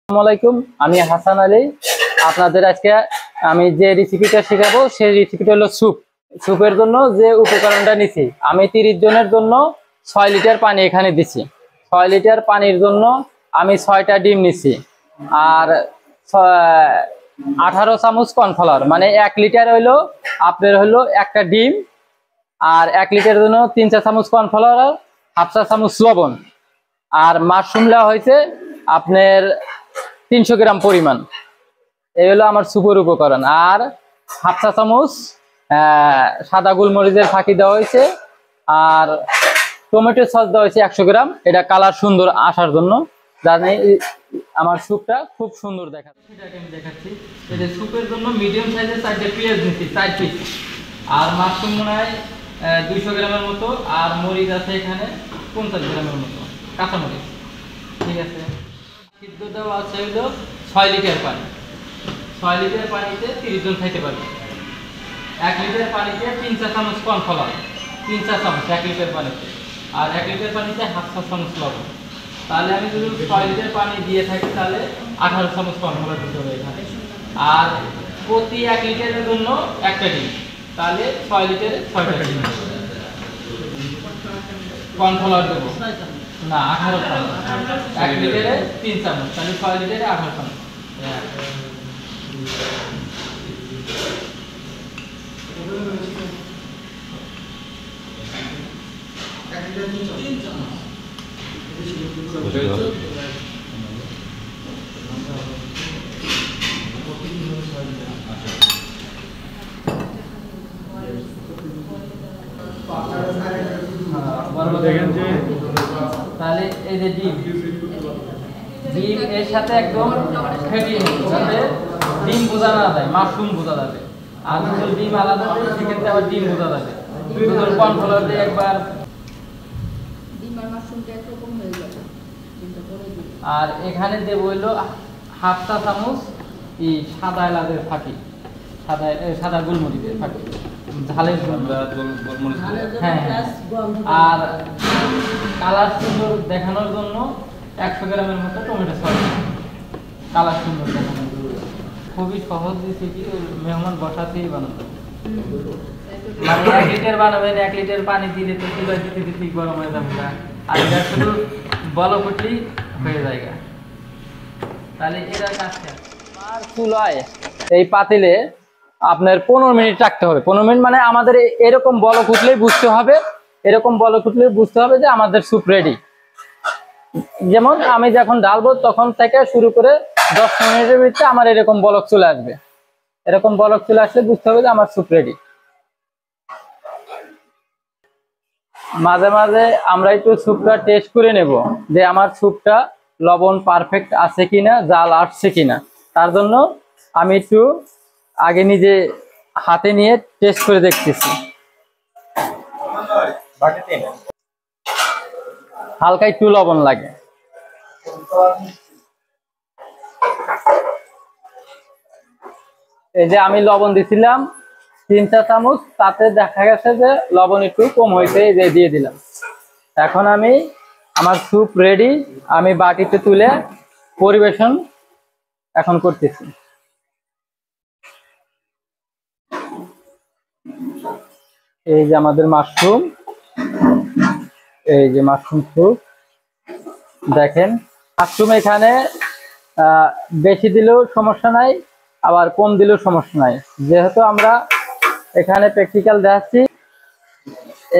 আসসালামু আলাইকুম, আমি হাসান আলী। আপনাদের আজকে আমি যে রেসিপিটা শেখাবো সেই রেসিপিটা হলো স্যুপ। স্যুপের জন্য যে উপকরণটা নিছি, আমি 30 জনের জন্য 6 লিটার পানি এখানে দিছি। 6 লিটার পানির জন্য আমি 6টা ডিম নিছি, আর 18 চামচ কর্নফ্লাওয়ার, মানে 1 লিটার হইলো আপনার হলো একটা ডিম, আর 1 লিটারের জন্য 3 চা চামচ কর্নফ্লাওয়ার, আর হাফ চা চামচ লবণ, আর মাশরুম নেওয়া হয়েছে আপনার 300 গ্রাম পরিমাণ। এই হলো আমার সুপের উপকরণ। আর হাফ চা চামচ সাদা গোলমরিচের ফাঁকি দেওয়া হয়েছে, আর টমেটো সস দেওয়া হয়েছে 100 গ্রাম, এটা কালার সুন্দর আসার জন্য, জানি আমার স্যুপটা খুব সুন্দর দেখাচ্ছে। সেটাকে আমি দেখাচ্ছি। এই যে স্যুপের জন্য মিডিয়াম সাইজের 4টে পেঁয়াজ নিচ্ছি, 4 পিস, আর মাশরুম মনে হয় 200 গ্রামের মতো, আর মরিচ আছে এখানে 50 গ্রামের মতো, কাঁচামরিচ। ঠিক আছে, সিদ্ধ দেওয়া আছে হলো 6 লিটার পানি। 6 লিটার পানিতে 30 জন খাইতে পারবে। 1 লিটার পানিতে 3 চা চামচ কর্নফ্লাওয়ার, 3 চা চামচ 1 লিটার পানিতে, আর 1 লিটার পানিতে হাফ চা চামচ লবণ। তাহলে আমি যদি 6 লিটার পানি দিয়ে থাকি তাহলে 18 চামচ কর্নফ্লাওয়ার দিতে হবে এখানে। আর প্রতি 1 লিটারের জন্য একটা ডিম, তাহলে 6 লিটারে 6টা ডিম কর্নফ্লাওয়ার দেবো। না, 18 চামচ। 1 লিটারে 3 চামচ, তাহলে 6 লিটারে 18 চামচ। তাহলে এই যে ডিম এর সাথে একদম ফেটিয়ে নিতে, যাতে ডিম বোঝা না যায়, মাশরুম বোঝা যাবে। আর যদি ডিম আলাদা দেয় সেক্ষেত্রে আবার ডিম বোঝা যাবে। দুধের কর্নফ্লাওয়ার দিয়ে একবার, আর এখানে দেবো হইলো হাফ চা চামচ সাদা এলাচের ফাঁকি, সাদা গোলমরিচের ফাঁকি, ঝালের গোলমরিচ। হ্যাঁ, আর কালার সুন্দর দেখানোর জন্য 100 গ্রামের মতো টমেটো সস, কালার সুন্দর দেখানোর জন্য। খুবই সহজ রেসিপি, মেহমান বসাতেই বানানো। মানে 1 লিটার বানাবেন, 1 লিটার পানি দিলে তো চুলা দিতে দিতে গরম হয়ে যাবে না, আর এটা শুধু বলক উঠলেই হয়ে যায়। তাহলে এরা কাজটা আর চুলায় এই পাতিলে আপনার 15 মিনিট রাখতে হবে। 15 মিনিট মানে আমাদের এরকম বলক উঠলেই বুঝতে হবে, এরকম বলক উঠলেই বুঝতে হবে যে আমাদের স্যুপ রেডি। যেমন আমি যখন ঢালবো তখন থেকে শুরু করে 10 মিনিটের ভিতরে আমার এরকম বলক চলে আসবে। এরকম বলক চলে আসলে বুঝতে হবে যে আমার স্যুপ রেডি। মাঝে মাঝে আমরা একটু স্যুপটা টেস্ট করে নেব যে আমার স্যুপটা লবণ পারফেক্ট আছে কিনা, জাল আসছে কিনা। তার জন্য আমি একটু আগে নিজে হাতে নিয়ে টেস্ট করে দেখতেছি। হালকা একটু লবণ লাগে। এই যে আমি লবণ দিছিলাম 3 চা চামচ, তাতে দেখা গেছে যে লবণ একটু কম হয়েছে, এই যে দিয়ে দিলাম। এখন আমার স্যুপ রেডি, আমি বাটিতে তুলে পরিবেশন এখন করতেছি। এই যে আমাদের মাশরুম, এই যে মাশরুম স্যুপ দেখেন। মাশরুম এখানে বেশি দিলেও সমস্যা নাই, আবার কম দিলেও সমস্যা নাই, যেহেতু আমরা এখানে প্র্যাকটিক্যাল দেখাচ্ছি।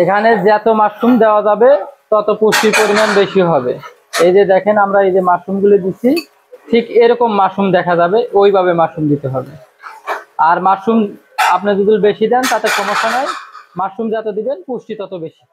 এখানে যত মাশরুম দেওয়া যাবে তত পুষ্টির পরিমাণ বেশি হবে। এই যে দেখেন, আমরা এই যে মাশরুমগুলো দিচ্ছি, ঠিক এরকম মাশরুম দেখা যাবে, ওইভাবে মাশরুম দিতে হবে। আর মাশরুম আপনি যদি বেশি দেন তাতে সমস্যা নাই, মাশরুম যত দিবেন পুষ্টি তত বেশি।